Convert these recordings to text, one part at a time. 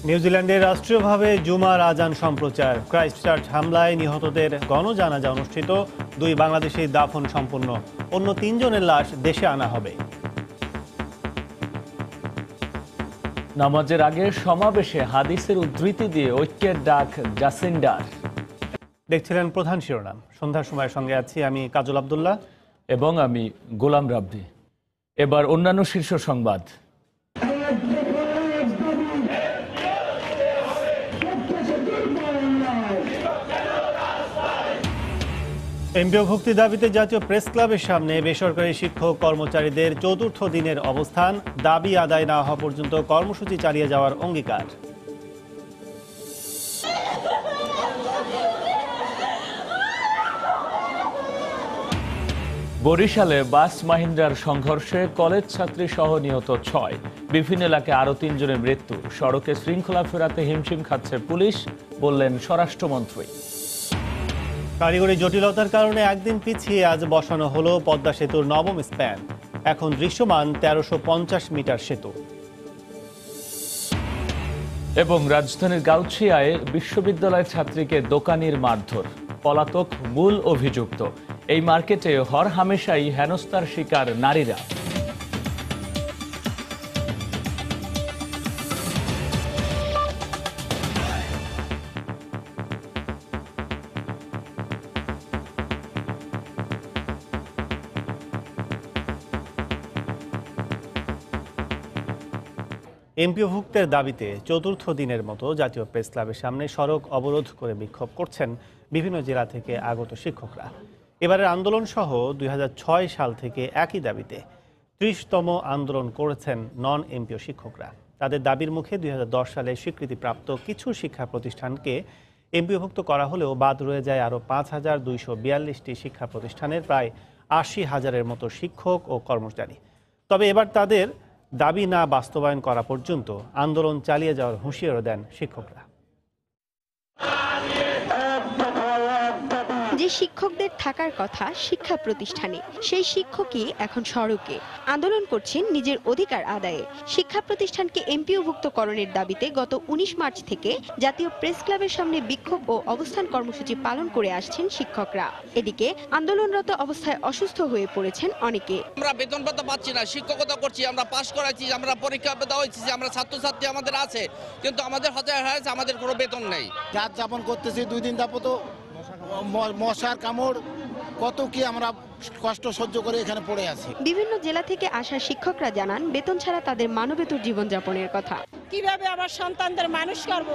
নিউজিল্যান্ডে রাষ্ট্রীয়ভাবে জুমার আজান সম্প্রচার। ক্রাইস্টচার্চ হামলায় নিহতদের গণজানাজা অনুষ্ঠিত। 2 বাংলাদেশি দাফন সম্পন্ন। অন্য 3 জনের লাশ দেশে আনা হবে। নামাজের আগে সমাবেশে হাদিসের উদ্ধৃতি দিয়ে ঐক্যের ডাক জাসিন্ডার। দেখছিলেন প্রধান শিরোনাম। সন্ধ্যার সময়ের সঙ্গে আছি আমি কাজল আব্দুল্লাহ এবং আমি গোলাম রাব্বি। এবার অন্যান্য শীর্ষ সংবাদ। এমপিওভুক্তি দাবিতে জাতীয় প্রেস ক্লাবের সামনে বেসরকারি শিক্ষক কর্মচারীদের চতুর্থ দিনের অবস্থান। দাবি আদায় না হওয়া পর্যন্ত কর্মসূচি চালিয়ে যাওয়ার অঙ্গীকার। বরিশালে বাস মাহিন্দ্রার সংঘর্ষে কলেজ ছাত্রী সহ নিহত 6। বিভিন্ন এলাকায় আরও 3 জনের মৃত্যু। সড়কে শৃঙ্খলা ফেরাতে হিমশিম খাচ্ছে পুলিশ, বললেন স্বরাষ্ট্রমন্ত্রী। কারিগরি জটিলতার কারণে একদিন পিছিয়ে আজ বসানো হলো পদ্মা সেতুর নবম স্প্যান। এখন দৃশ্যমান 1350 মিটার সেতু। এবং রাজধানীর গাউছিয়ায় বিশ্ববিদ্যালয়ের ছাত্রীকে দোকানির মারধর। পলাতক মূল অভিযুক্ত। এই মার্কেটে হরহামেশাই হেনস্থার শিকার নারীরা। এমপিওভুক্তের দাবিতে চতুর্থ দিনের মতো জাতীয় প্রেস ক্লাবের সামনে সড়ক অবরোধ করে বিক্ষোভ করছেন বিভিন্ন জেলা থেকে আগত শিক্ষকরা। এবারের আন্দোলন সহ 2006 সাল থেকে একই দাবিতে 30তম আন্দোলন করেছেন নন এমপিও শিক্ষকরা। তাদের দাবির মুখে 2010 সালে স্বীকৃতিপ্রাপ্ত কিছু শিক্ষা প্রতিষ্ঠানকে এমপিওভুক্ত করা হলেও বাদ রয়ে যায় আরও 5242টি শিক্ষা প্রতিষ্ঠানের প্রায় 80,000-এর মতো শিক্ষক ও কর্মচারী। তবে এবার তাদের দাবি না বাস্তবায়ন করা পর্যন্ত আন্দোলন চালিয়ে যাওয়ার হুঁশিয়ারও দেন শিক্ষকরা। যে শিক্ষকদের থাকার কথা শিক্ষা প্রতিষ্ঠানে, সেই শিক্ষকই এখন সড়কে আন্দোলন করছেন নিজের অধিকার আদায়ে। শিক্ষা প্রতিষ্ঠানকে এমপিওভুক্তকরণের দাবিতে গত 19 মার্চ থেকে জাতীয় প্রেস ক্লাবের সামনে বিক্ষোভ ও অবস্থান কর্মসূচি পালন করে আসছেন শিক্ষকরা। এদিকে আন্দোলনরত অবস্থায় অসুস্থ হয়ে পড়েছেন অনেকে। আমরা বেতন ভাতা পাচ্ছি না, শিক্ষকতা করছি, আমরা পাশ করাচ্ছি, আমরা পরীক্ষা দেওয়া হয়েছি, আমরা ছাত্রছাত্রী আমাদের আছে, কিন্তু আমাদের হচ্ছে আমাদের কোনো বেতন নেই। রাত যাপন করতেছি 2 দিন যাবত, মশার কামড়, কত কি আমরা কষ্ট সহ্য করে এখানে পড়ে আছি। বিভিন্ন জেলা থেকে আসা শিক্ষকরা জানান বেতন ছাড়া তাদের মানবেতর জীবনযাপনের কথা। কিভাবে আমার সন্তানদের মানুষ করব,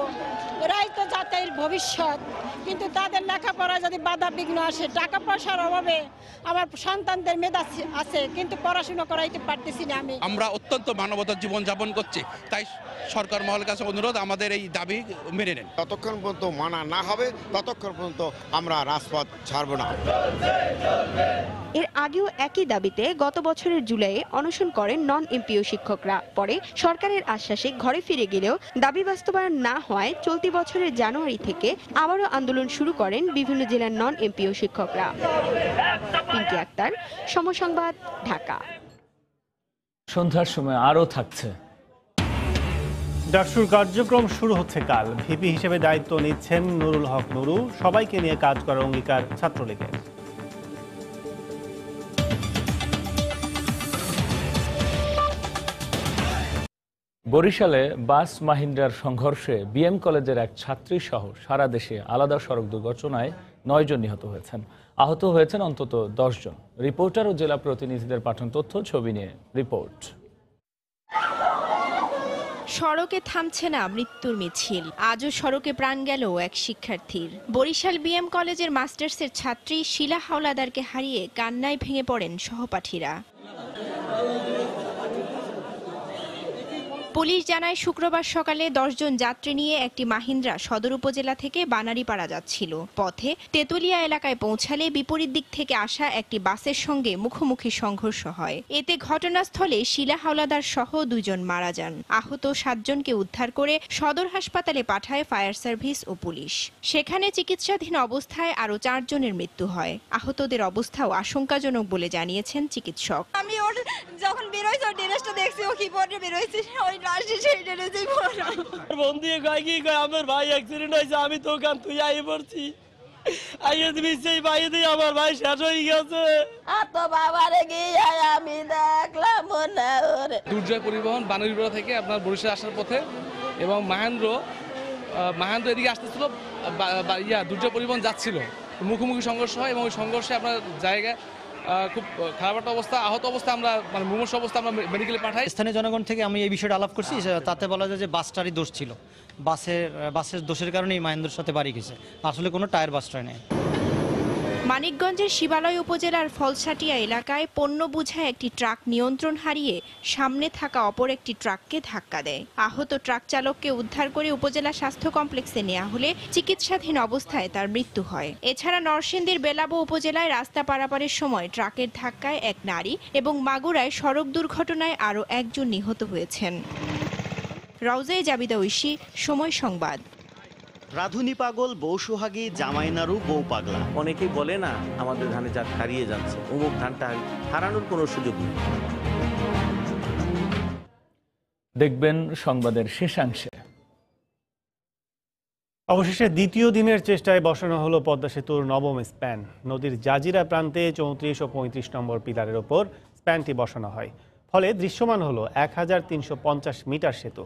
এরাই তো জাতির ভবিষ্যৎ, কিন্তু তাদের লেখাপড়া যদি বাধা বিঘ্ন আসে, টাকা পয়সার অভাবে আমার সন্তানদের মেধা আছে কিন্তু পড়াশোনা করাইতে পারতেছি না। আমরা অত্যন্ত মানবতার জীবন যাপন করছি, তাই সরকার মহলের কাছে অনুরোধ আমাদের এই দাবি মেনে নেন। যতক্ষণ পর্যন্ত মানা না হবে ততক্ষণ পর্যন্ত আমরা রাজপথ ছাড়ব না। এর আগেও একই দাবিতে গত বছরের জুলাইয়ে অনশন করেন নন এমপিও শিক্ষকরা। পরে সরকারের আশ্বাসে ঘরে ফিরে গেলেও দাবি বাস্তবায়ন না হওয়ায় চলতি বছরের জানুয়ারি থেকে আবারও আন্দোলন শুরু করেন বিভিন্ন জেলার নন এমপিও শিক্ষকরা। পিঙ্কি আক্তার, সময় সংবাদ, ঢাকা। সন্ধ্যার সময় আরও থাকছে। ডাকসুর কার্যক্রম শুরু হচ্ছে কাল। ভিপি হিসেবে দায়িত্ব নিচ্ছেন নুরুল হক নুরু। সবাইকে নিয়ে কাজ করার অঙ্গীকার ছাত্রলীগের। বরিশালে বাস মাহিন্দ্রার সংঘর্ষে বিএম কলেজের এক ছাত্রী সহ সারা দেশে আলাদা সড়ক দুর্ঘটনায় 9 জন নিহত হয়েছেন। আহত হয়েছেন অন্তত 10 জন। রিপোর্টার ও জেলা প্রতিনিধিদের পাঠানো তথ্য, ছবি নিয়ে রিপোর্ট। সড়কে থামছে না মৃত্যুর মিছিল। আজও সড়কে প্রাণ গেল এক শিক্ষার্থীর। বরিশাল বিএম কলেজের মাস্টার্সের ছাত্রী শিলা হাওলাদারকে হারিয়ে কান্নায় ভেঙে পড়েন সহপাঠীরা। পুলিশ জানায় শুক্রবার সকালে 10 জন যাত্রী নিয়ে একটি মাহিন্দ্রা সদর উপজেলা থেকে বানারীপাড়া যাচ্ছিল। পথে তেতুলিয়া এলাকায় পৌঁছালে বিপরীত দিক থেকে আসা একটি বাসের সঙ্গে মুখোমুখি সংঘর্ষ হয়। এতে ঘটনাস্থলে শিলা হাওলাদার সহ 2 জন মারা যান। আহত 7 জনকে উদ্ধার করে সদর হাসপাতালে পাঠায় ফায়ার সার্ভিস ও পুলিশ। সেখানে চিকিৎসাধীন অবস্থায় আরও 4 জনের মৃত্যু হয়। আহতদের অবস্থাও আশঙ্কাজনক বলে জানিয়েছেন চিকিৎসক। আমি ওর যখন বেরোইছে, ওর ড্রেসটা দেখছি, ও কি পরে বেরোইছে, ওই আসছি সেইটা যে বন্ধু কয় কি কয় আমার ভাই অ্যাক্সিডেন্ট হয়েছে, আমি তো ওখান তুই আই পড়ছি, আইয়ে দিবি সেই ভাই দিয়ে আমার ভাই শেষ হয়ে গেছে। আর তো বাবারে গিয়ে আমি দেখলাম না ওরে। দুর্জয় পরিবহন বানারীপাড়া থেকে আপনার বরিশাল আসার পথে এবং মাহেন্দ্র এদিকে আসতেছিল, দুর্জয় পরিবহন যাচ্ছিল, মুখোমুখি সংঘর্ষ হয় এবং ওই সংঘর্ষে আপনার জায়গায় খুব খারাপ একটা অবস্থা, আহত অবস্থা, আমরা মানে মুমূর্ষ অবস্থা আমরা মেডিকেলে পাঠাই। স্থানীয় জনগণ থেকে আমি এই বিষয়টা আলাপ করছি, তাতে বলা যায় যে বাসটারই দোষ ছিল, বাসের দোষের কারণেই মাহেন্দ্রর সাথে বাড়ি গেছে, আসলে কোনো টায়ার বাসটায় নেই। মানিকগঞ্জের শিবালয় উপজেলার ফলসাটিয়া এলাকায় পণ্য বোঝায় একটি ট্রাক নিয়ন্ত্রণ হারিয়ে সামনে থাকা অপর একটি ট্রাককে ধাক্কা দেয়। আহত ট্রাক চালককে উদ্ধার করে উপজেলা স্বাস্থ্য কমপ্লেক্সে নেওয়া হলে চিকিৎসাধীন অবস্থায় তার মৃত্যু হয়। এছাড়া নরসিংদীর বেলাবো উপজেলায় রাস্তা পারাপারের সময় ট্রাকের ধাক্কায় এক নারী এবং মাগুরায় সড়ক দুর্ঘটনায় আরও একজন নিহত হয়েছেন। রওজায়ে জাবিদা ঐশী, সময় সংবাদ। রাধুনি পাগল, বউ সোহাগী, জামাই নাড়ু, বউ পাগলা। অনেকেই বলে না আমাদের ধানে জাত হারিয়ে যাচ্ছে, অমুক ধানটা হারানোর কোনো সুযোগ নেই। দেখবেন সংবাদের শেষাংশে। অবশেষে দ্বিতীয় দিনের চেষ্টায় বসানো হলো পদ্মা সেতুর নবম স্প্যান। নদীর জাজিরা প্রান্তে 34 ও 35 নম্বর পিলারের ওপর স্প্যানটি বসানো হয়। ফলে দৃশ্যমান হলো 1350 মিটার সেতু।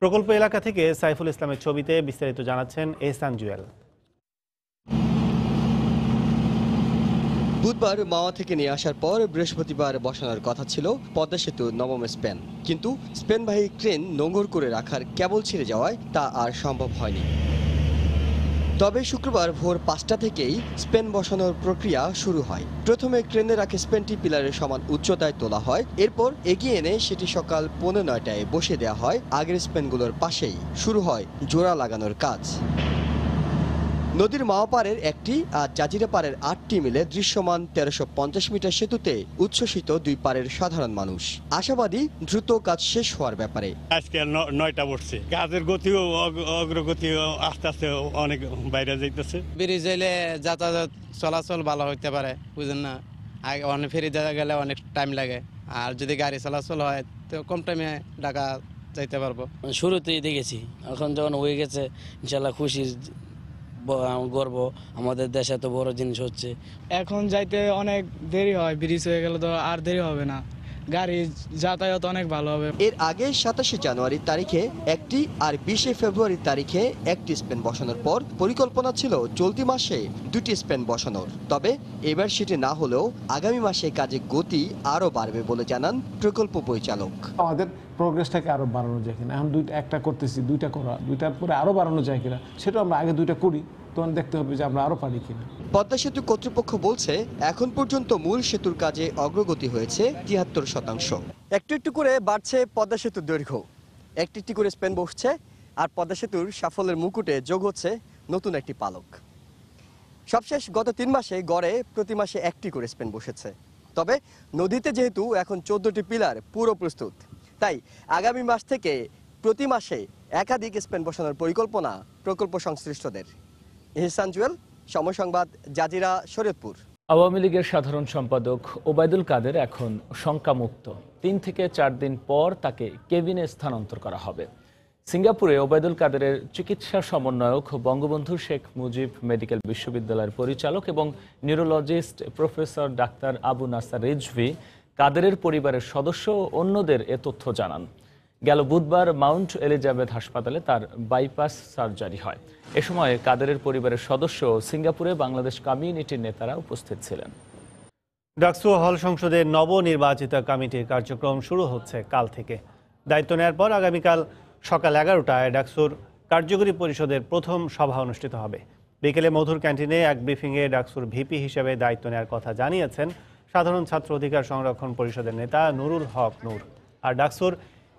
প্রকল্প এলাকা থেকে সাইফুল ইসলামের ছবিতে বিস্তারিত জানাচ্ছেন এহসান জুয়েল। বুধবার মাওয়া থেকে নিয়ে আসার পর বৃহস্পতিবার বসানোর কথা ছিল পদ্মা সেতুর নবম স্প্যান, কিন্তু স্প্যানবাহী ক্রেন নোঙর করে রাখার কেবল ছিঁড়ে যাওয়ায় তা আর সম্ভব হয়নি। তবে শুক্রবার ভোর 5টা থেকেই স্প্যান বসানোর প্রক্রিয়া শুরু হয়। প্রথমে ক্রেনে রাখে স্প্যানটি পিলারের সমান উচ্চতায় তোলা হয়, এরপর এগিয়ে এনে সেটি সকাল 9:15টায় বসিয়ে দেওয়া হয়। আগের স্প্যানগুলোর পাশেই শুরু হয় জোড়া লাগানোর কাজ। নদীর মাওয়া পাড়ের একটি আর জাজিরা পাড়ের 8টি মিলে দৃশ্যমান 1350 মিটার সেতুতে উচ্ছ্বসিত দুই পাড়ের সাধারণ মানুষ আশাবাদী দ্রুত কাজ শেষ হওয়ার ব্যাপারে। আজকে 9টা বসছে, কাজের গতিও অগ্রগতিও আস্তে আস্তে অনেক বাইরে যাইতেছে। ব্রিজ হইলে যাতায়াত চলাচল ভালো হইতে পারে, বুঝেন না, আগে অনেক ফেরি দেওয়া গেলে অনেক টাইম লাগে, আর যদি গাড়ি চলাচল হয় তো কম টাইমে ঢাকা যাইতে পারবো। শুরুতেই দেখেছি, এখন যখন হয়ে গেছে ইনশাল্লাহ খুশির গর্ব, আমাদের দেশে এত বড় জিনিস হচ্ছে। এখন যাইতে অনেক দেরি হয়, ব্রিজ হয়ে গেলে তো আর দেরি হবে না, গাড়ি যাতায়াত অনেক ভালো হবে। এর আগে 27 জানুয়ারি তারিখে একটি আর 20 ফেব্রুয়ারি তারিখে একটি স্প্যান বসানোর পর পরিকল্পনা ছিল চলতি মাসে 2টি স্প্যান বসানোর। তবে এবার সেটি না হলেও আগামী মাসে কাজে গতি আরও বাড়বে বলে জানান প্রকল্প পরিচালক। আমাদের প্রোগ্রেসটাকে আরো বাড়ানো যায় কিনা, এখন একটা করতেছি, দুইটার পরে আরো বাড়ানো যায় কিনা, সেটা আমরা আগে 2টা করি, তখন দেখতে হবে যে আমরা আরো পারি কিনা। পদ্মা সেতু কর্তৃপক্ষ বলছে এখন পর্যন্ত মূল সেতুর কাজে অগ্রগতি হয়েছে 73%। একটু একটু করে বাড়ছে পদ্মা সেতুর দৈর্ঘ্য, একটি করে স্প্যান বসছে, আর পদ্মা সেতুর সাফল্যের মুকুটে যোগ হচ্ছে নতুন একটি পালক। সবশেষ গত 3 মাসে গড়ে প্রতি মাসে একটি করে স্প্যান বসেছে। তবে নদীতে যেহেতু এখন 14টি পিলার পুরো প্রস্তুত, তাই আগামী মাস থেকে প্রতি মাসে একাধিক স্প্যান বসানোর পরিকল্পনা প্রকল্প সংশ্লিষ্টদের। এহসান জুয়েল, সময় সংবাদ, জাজিরা, শরীয়তপুর। আওয়ামী লীগের সাধারণ সম্পাদক ওবায়দুল কাদের এখন শঙ্কামুক্ত। 3 থেকে 4 দিন পর তাকে কেবিনে স্থানান্তর করা হবে। সিঙ্গাপুরে ওবায়দুল কাদেরের চিকিৎসা সমন্বয়ক, বঙ্গবন্ধু শেখ মুজিব মেডিকেল বিশ্ববিদ্যালয়ের পরিচালক এবং নিউরোলজিস্ট প্রফেসর ডাক্তার আবু নাসার রিজভী কাদেরের পরিবারের সদস্য ও অন্যদের এ তথ্য জানান। গেল বুধবার মাউন্ট এলিজাবেথ হাসপাতালে তার বাইপাস সার্জারি হয়। এ সময় কাদেরের পরিবারের সদস্য সিঙ্গাপুরে বাংলাদেশ কমিউনিটির নেতারা উপস্থিত ছিলেন। ডাকসু হল সংসদের নবনির্বাচিত কমিটির কার্যক্রম শুরু হচ্ছে কাল থেকে। দায়িত্ব নেওয়ার পর আগামীকাল সকাল 11টায় ডাকসুর কার্যকরী পরিষদের প্রথম সভা অনুষ্ঠিত হবে। বিকেলে মধুর ক্যান্টিনে এক ব্রিফিংয়ে ডাকসুর ভিপি হিসেবে দায়িত্ব নেওয়ার কথা জানিয়েছেন সাধারণ ছাত্র অধিকার সংরক্ষণ পরিষদের নেতা নুরুল হক নূর। আর ডাকসুর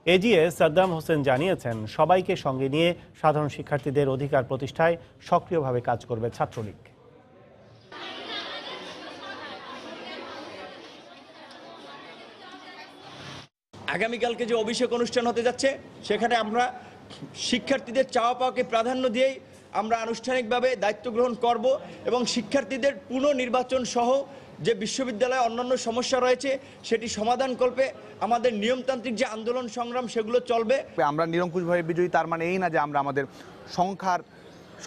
এজিএস সাদ্দাম হোসেন জানিয়েছেন সবাইকে সঙ্গে নিয়ে সাধারণ শিক্ষার্থীদের অধিকার প্রতিষ্ঠায় সক্রিয়ভাবে কাজ করবে ছাত্রলীগ। আগামীকালকে যে অভিষেক অনুষ্ঠান হতে যাচ্ছে, সেখানে আমরা শিক্ষার্থীদের চাওয়া পাওয়াকে প্রাধান্য দিয়েই আমরা আনুষ্ঠানিকভাবে দায়িত্ব গ্রহণ করব এবং শিক্ষার্থীদের পুনর্নির্বাচন সহ যে বিশ্ববিদ্যালয়ে অন্যান্য সমস্যা রয়েছে সেটি সমাধানকল্পে আমাদের নিয়মতান্ত্রিক যে আন্দোলন সংগ্রাম সেগুলো চলবে। আমরা নিরঙ্কুশভাবে বিজয়ী তার মানে এই না যে আমরা আমাদের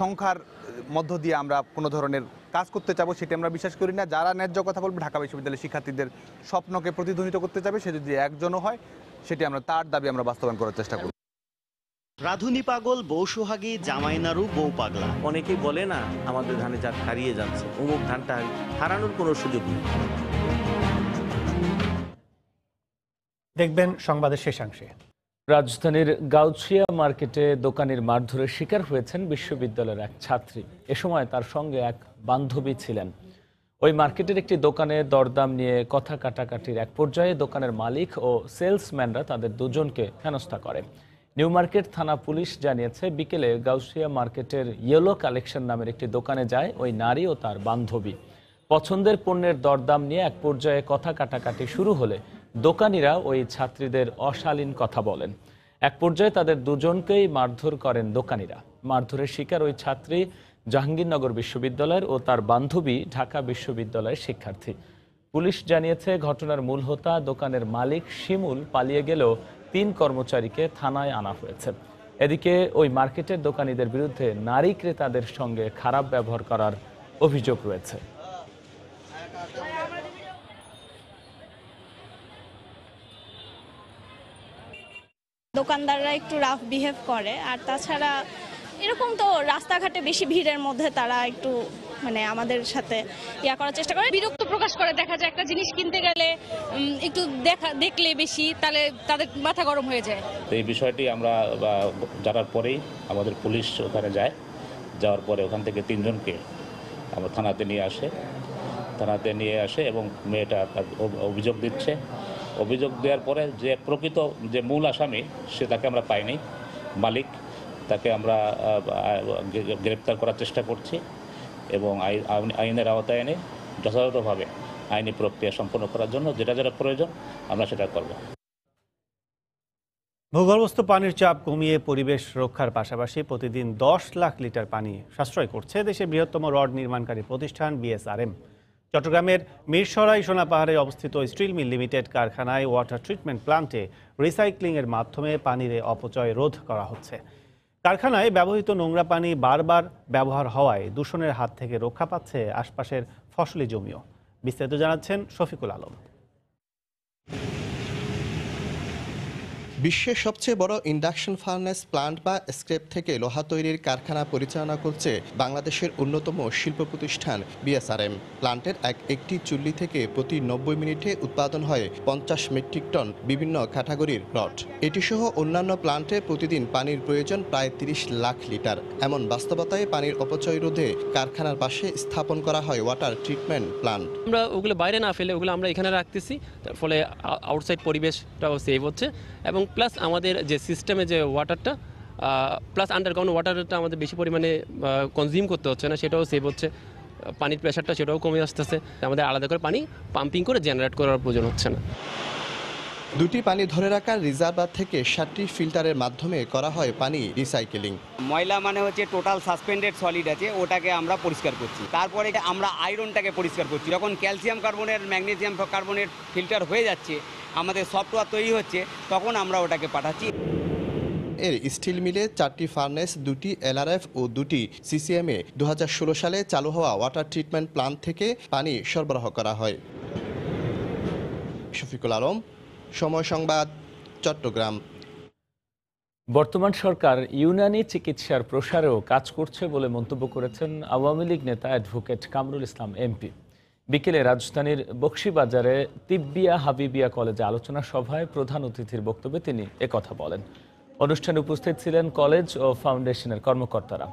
সংখ্যার মধ্য দিয়ে আমরা কোনো ধরনের কাজ করতে চাবো, সেটি আমরা বিশ্বাস করি না। যারা ন্যায্য কথা বলবে, ঢাকা বিশ্ববিদ্যালয়ের শিক্ষার্থীদের স্বপ্নকে প্রতিধ্বনিত করতে চাবে, সে যদি একজনও হয়, সেটি আমরা তার দাবি আমরা বাস্তবায়ন করার চেষ্টা করব। রাধুনী পাগল, বউ সোহাগী, জামাই নাড়ু, বউ পাগলা। অনেকেই বলে না আমাদের ধানে জাত হারিয়ে যাচ্ছে, অমুক ধানটা হারানোর কোনো সুযোগ নেই। দেখবেন সংবাদের শেষাংশে। রাজধানীর গাউছিয়া মার্কেটে দোকানির মারধরের শিকার হয়েছেন বিশ্ববিদ্যালয়ের এক ছাত্রী। এ সময় তার সঙ্গে এক বান্ধবী ছিলেন। ওই মার্কেটের একটি দোকানে দরদাম নিয়ে কথা কাটাকাটির এক পর্যায়ে দোকানের মালিক ও সেলসম্যানরা তাদের দুজনকে হেনস্থা করে। নিউ মার্কেট থানা পুলিশ জানিয়েছে, বিকেলে গাউছিয়া মার্কেটের ইয়েলো কালেকশন নামের একটি দোকানে যায় ওই নারী ও তার বান্ধবী। পছন্দের পণ্যের দরদাম নিয়ে এক পর্যায়ে কথা কাটাকাটি শুরু হলে দোকানিরা ওই ছাত্রীদের অশালীন কথা বলেন। এক পর্যায়ে তাদের দুজনকেই মারধর করেন দোকানিরা। মারধরের শিকার ওই ছাত্রী জাহাঙ্গীরনগর বিশ্ববিদ্যালয়ের ও তার বান্ধবী ঢাকা বিশ্ববিদ্যালয়ের শিক্ষার্থী। পুলিশ জানিয়েছে, ঘটনার মূল হোতা দোকানের মালিক শিমুল পালিয়ে গেলেও 3 কর্মচারীকে থানায় আনা হয়েছে। এদিকে ওই মার্কেটের দোকানীদের বিরুদ্ধে নারী ক্রেতাদের সঙ্গে খারাপ ব্যবহার করার অভিযোগ রয়েছে। দোকানদাররা একটু রাফ বিহেভ করে, আর তাছাড়া এরকম তো রাস্তাঘাটে বেশি ভিড়ের মধ্যে তারা একটু আমাদের সাথে করার চেষ্টা করে, বিরক্ত প্রকাশ করে। দেখা যায় একটা জিনিস কিনতে গেলে একটু দেখলে বেশি, তাহলে তাদের মাথা গরম হয়ে যায়। এই বিষয়টি আমরা জানার পরেই আমাদের পুলিশ ওখানে যায়। যাওয়ার পরে ওখান থেকে 3 জনকে আমরা থানাতে নিয়ে আসে এবং মেয়েটা অভিযোগ দিচ্ছে। অভিযোগ দেওয়ার পরে যে প্রকৃত যে মূল আসামি সে তাকে আমরা পাইনি, মালিক, তাকে আমরা গ্রেপ্তার করার চেষ্টা করছি এবং আইনের আওতায় এনে যথাযথভাবে আইনি প্রক্রিয়া সম্পন্ন করার জন্য যেটা প্রয়োজন আমরা সেটা করব। ভূগর্ভস্থ পানির চাপ কমিয়ে পরিবেশ রক্ষার পাশাপাশি প্রতিদিন 10 লাখ লিটার পানি সাশ্রয় করছে দেশের বৃহত্তম রড নির্মাণকারী প্রতিষ্ঠান বিএসআরএম। চট্টগ্রামের মিরসরাই সোনাপাহাড়ে অবস্থিত স্টিল মিল লিমিটেড কারখানায় ওয়াটার ট্রিটমেন্ট প্লান্টে রিসাইক্লিংয়ের মাধ্যমে পানির অপচয় রোধ করা হচ্ছে। কারখানায় ব্যবহৃত নোংরা পানি বারবার ব্যবহার হওয়ায় দূষণের হাত থেকে রক্ষা পাচ্ছে আশপাশের ফসলি জমিও। বিস্তারিত জানাচ্ছেন শফিকুল আলম। বিশ্বের সবচেয়ে বড় ইন্ডাকশন ফার্নেস প্লান্ট বা স্ক্র্যাপ থেকে লোহা তৈরির কারখানা পরিচালনা করছে বাংলাদেশের অন্যতম শিল্প প্রতিষ্ঠান বিএসআরএম। প্লান্টের একটি চুল্লি থেকে প্রতি 90 মিনিটে উৎপাদন হয় 50 মেট্রিক টন বিভিন্ন ক্যাটাগরির রড। এটি সহ অন্যান্য প্লান্টে প্রতিদিন পানির প্রয়োজন প্রায় 30 লাখ লিটার। এমন বাস্তবতায় পানির অপচয় রোধে কারখানার পাশে স্থাপন করা হয় ওয়াটার ট্রিটমেন্ট প্লান্ট। আমরা ওগুলো বাইরে না ফেলে ওগুলো আমরা এখানে রাখতেছি, তার ফলে আউটসাইড পরিবেশটাও সেভ হচ্ছে এবং প্লাস আমাদের যে সিস্টেমে যে ওয়াটারটা প্লাস আন্ডারগ্রাউন্ড ওয়াটারটা আমাদের বেশি পরিমাণে কনজিউম করতে হচ্ছে না, সেটাও সেভ হচ্ছে। পানির প্রেশারটা সেটাও কমে আসতেছে। আমাদের আলাদা করে পানি পাম্পিং করে জেনারেট করার প্রয়োজন হচ্ছে না। দুটি পানি ধরে রাখার রিজার্ভার থেকে 7টি ফিল্টারের মাধ্যমে করা হয় পানি রিসাইকেলিং। ময়লা হচ্ছে টোটাল সাসপেন্ডেড সলিড আছে, ওটাকে আমরা পরিষ্কার করছি। তারপরে আমরা আয়রনটাকে পরিষ্কার করছি। যখন ক্যালসিয়াম কার্বনের ম্যাগনেসিয়াম কার্বনের ফিল্টার হয়ে যাচ্ছে, আমাদের সফটওয়্যার তৈরি হচ্ছে, তখন আমরা ওটাকে পাঠাচ্ছি। এর স্টিল মিলে 4টি ফার্নেস, 2টি এলআরএফ ও 2টি সিসিএমে 2016 সালে চালু হওয়া ওয়াটার ট্রিটমেন্ট প্লান্ট থেকে পানি সরবরাহ করা হয়। শফিকুল আলম, সময় সংবাদ, চট্টগ্রাম। বর্তমান সরকার ইউনানি চিকিৎসার প্রসারেও কাজ করছে বলে মন্তব্য করেছেন আওয়ামী লীগ নেতা অ্যাডভোকেট কামরুল ইসলাম এমপি। বিকেলে রাজধানীর বকশীবাজারে তিব্বিয়া হাবিবিয়া কলেজে আলোচনা সভায় প্রধান অতিথির বক্তব্যে তিনি একথা বলেন। অনুষ্ঠানে উপস্থিত ছিলেন কলেজ ও ফাউন্ডেশনের কর্মকর্তারা।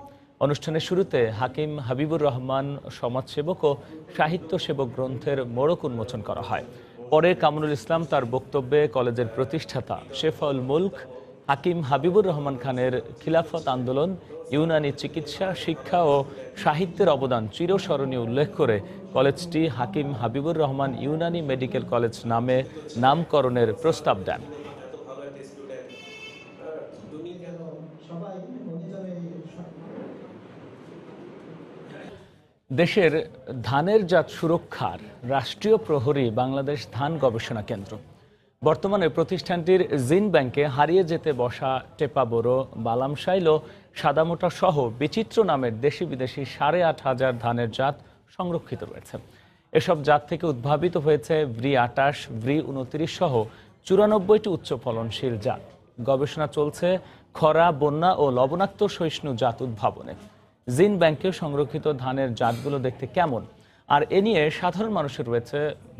অনুষ্ঠানের শুরুতে হাকিম হাবিবুর রহমান সমাজসেবক ও সাহিত্য সেবক গ্রন্থের মোড়ক উন্মোচন করা হয়। পরে কামরুল ইসলাম তার বক্তব্যে কলেজের প্রতিষ্ঠাতা শেফাউল মুলক হাকিম হাবিবুর রহমান খানের খিলাফত আন্দোলন, ইউনানি চিকিৎসা, শিক্ষা ও সাহিত্যের অবদান চিরস্মরণীয় উল্লেখ করে কলেজটি হাকিম হাবিবুর রহমান ইউনানি মেডিকেল কলেজ নামে নামকরণের প্রস্তাব দেন। দেশের ধানের জাত সুরক্ষার রাষ্ট্রীয় প্রহরী বাংলাদেশ ধান গবেষণা কেন্দ্র। বর্তমানে প্রতিষ্ঠানটির জিন ব্যাংকে হারিয়ে যেতে বসা টেপা বোরো, বালামশাইল ও সাদামোটা সহ বিচিত্র নামের দেশি বিদেশি ৮,৫০০ ধানের জাত সংরক্ষিত রয়েছে। এসব জাত থেকে উদ্ভাবিত হয়েছে ব্রি ২৮, ব্রি ২৯ সহ ৯৪টি উচ্চ ফলনশীল জাত। গবেষণা চলছে খরা, বন্যা ও লবণাক্ত সহিষ্ণু জাত উদ্ভাবনে। জিন ব্যাংকে সংরক্ষিত ধানের জাতগুলো দেখতে কেমন, আর এ নিয়ে সাধারণ মানুষের রয়েছে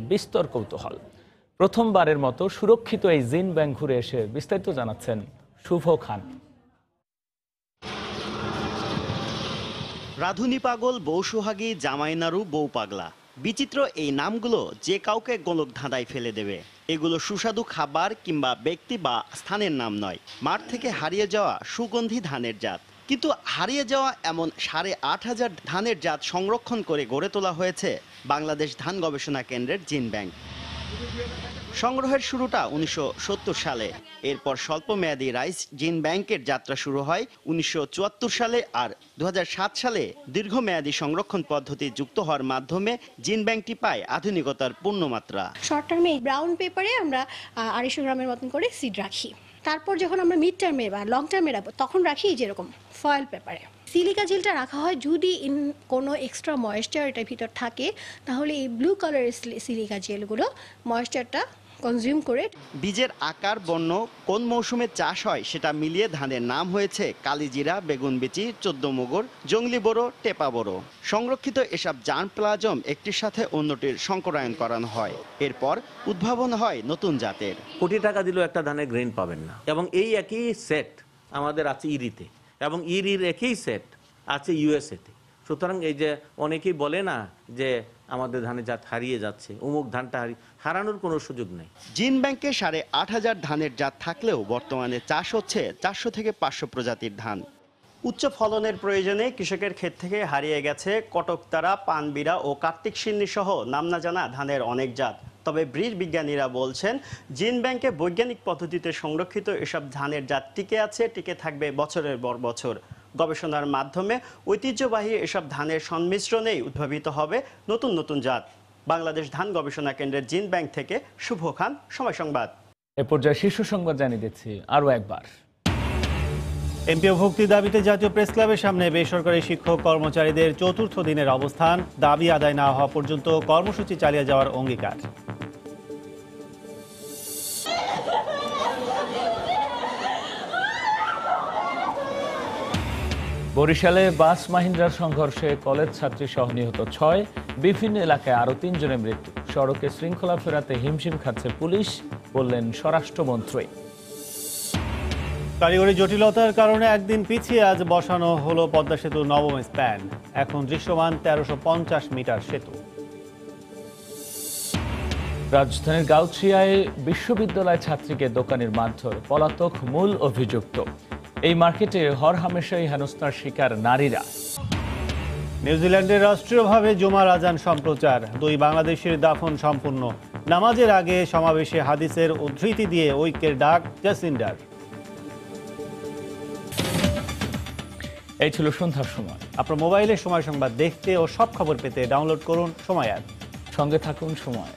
বিস্তর কৌতূহল। প্রথমবারের মতো সুরক্ষিত এই জিন ব্যাংক ঘুরে এসে বিস্তারিত জানাচ্ছেন শুভ খান। রাধুনী পাগল, বউ সোহাগী, জামাইনাড়ু, বউ পাগলা, বিচিত্র এই নামগুলো যে কাউকে গোলক ধাঁধায় ফেলে দেবে। এগুলো সুস্বাদু খাবার কিংবা ব্যক্তি বা স্থানের নাম নয়, মাঠ থেকে হারিয়ে যাওয়া সুগন্ধি ধানের জাত। কিন্তু হারিয়ে যাওয়া এমন ৮,৫০০ ধানের জাত সংরক্ষণ করে গড়ে তোলা হয়েছে বাংলাদেশ ধান গবেষণা কেন্দ্রের জিন ব্যাংক। সংগ্রহের শুরুটা ১৯৭০ সালে। এরপর স্বল্পমেয়াদী রাইস জিন ব্যাংকের যাত্রা শুরু হয় ১৯৭৪ সালে, আর ২০০৭ সালে দীর্ঘমেয়াদী সংরক্ষণ পদ্ধতি যুক্ত হওয়ার মাধ্যমে জিন ব্যাংকটি পায় আধুনিকতার পূর্ণমাত্রা। শর্ট টার্মে ব্রাউন পেপারে আমরা ২৫০ গ্রামের মতন করে সিড রাখি। তারপর যখন আমরা মিড টার্মে বা লং টার্মে রাখবো তখন রাখি যেরকম ফয়েল পেপারে। সিলিকা জেলটা রাখা হয় যদি কোনো এক্সট্রা ময়েশ্চার এটার ভিতর থাকে, তাহলে এই ব্লু কালারের সিলিকা জেলগুলো ময়েশ্চারটা কনজিউম করে। বীজের আকার, বর্ণ, কোন মৌসুমে চাষ হয় সেটা মিলিয়ে ধানের নাম হয়েছে কালিজিরা, বেগুনবিচি, ১৪ মগর, জংলি বোরো, টেপা বোরো। সংরক্ষিত এসব জার্ম প্লাজম একটির সাথে অন্যটির সংকরায়ন করানো হয়। এরপর উদ্ভাবন হয় নতুন জাতের। কোটি টাকা দিলেও একটা ধানের গ্রেন পাবেন না। এবং এই একই সেট আমাদের আছে ইরিতে, এবং ইরির একই সেট আছে ইউএসএতে। সুতরাং এই যে অনেকেই বলে না যে আমাদের ধানের জাত হারিয়ে যাচ্ছে, অমুক ধানটা হারানোর কোনো সুযোগ নেই। জিন ব্যাংকে ৮,৫০০ ধানের জাত থাকলেও বর্তমানে চাষ হচ্ছে ৪০০ থেকে ৫০০ প্রজাতির ধান। উচ্চ ফলনের প্রয়োজনে কৃষকের ক্ষেত থেকে হারিয়ে গেছে কটকতারা, পানবিড়া ও কার্তিক সিন্নি সহ নাম না জানা ধানের অনেক জাত। তবে ব্রিজ বিজ্ঞানীরা বলছেন, জিন ব্যাংকে বৈজ্ঞানিক পদ্ধতিতে সংরক্ষিত এসব ধানের জাত টিকে আছে, টিকে থাকবে বছরের পর বছর। গবেষণার মাধ্যমে ঐতিহ্যবাহী এসব ধানের সংমিশ্রণেই উদ্ভাবিত হবে নতুন নতুন জাত। বাংলাদেশ ধান গবেষণা কেন্দ্রের জিন ব্যাংক থেকে শুভ খান, সময় সংবাদ। এ পর্যায়ে শীর্ষ সংবাদ জানিয়ে দিচ্ছি আরও একবার। এমপিও ভুক্তি দাবিতে জাতীয় প্রেস ক্লাবের সামনে বেসরকারি শিক্ষক কর্মচারীদের চতুর্থ দিনের অবস্থান। দাবি আদায় না হওয়া পর্যন্ত কর্মসূচি চালিয়ে যাওয়ার অঙ্গীকার। বরিশালে বাস মাহিন্দ্রার সংঘর্ষে কলেজ ছাত্রী সহ নিহত ৬, বিভিন্ন এলাকায় আরও ৩ জনের মৃত্যু। সড়কে শৃঙ্খলা ফেরাতে হিমশিম খাচ্ছে পুলিশ, বললেন স্বরাষ্ট্রমন্ত্রী। কারিগরি জটিলতার কারণে একদিন পিছিয়ে আজ বসানো হলো পদ্মা সেতুর নবম স্প্যান। এখন দৃশ্যমান ১৩৫০ মিটার সেতু। রাজধানীর গাউছিয়ায় বিশ্ববিদ্যালয় ছাত্রীকে দোকানির মারধর, পলাতক মূল অভিযুক্ত। এই মার্কেটে হরহামেশাই হেনস্থার শিকার নারীরা। নিউজিল্যান্ডে রাষ্ট্রীয়ভাবে জুমার আজান সম্প্রচার। ২ বাংলাদেশের দাফন সম্পূর্ণ। নামাজের আগে সমাবেশে হাদিসের উদ্ধৃতি দিয়ে ঐক্যের ডাক জাসিন্ডার। এই ছিল সন্ধ্যার সময়। আপনার মোবাইলে সময় সংবাদ দেখতে ও সব খবর পেতে ডাউনলোড করুন সময় অ্যাপ। সঙ্গে থাকুন সময়।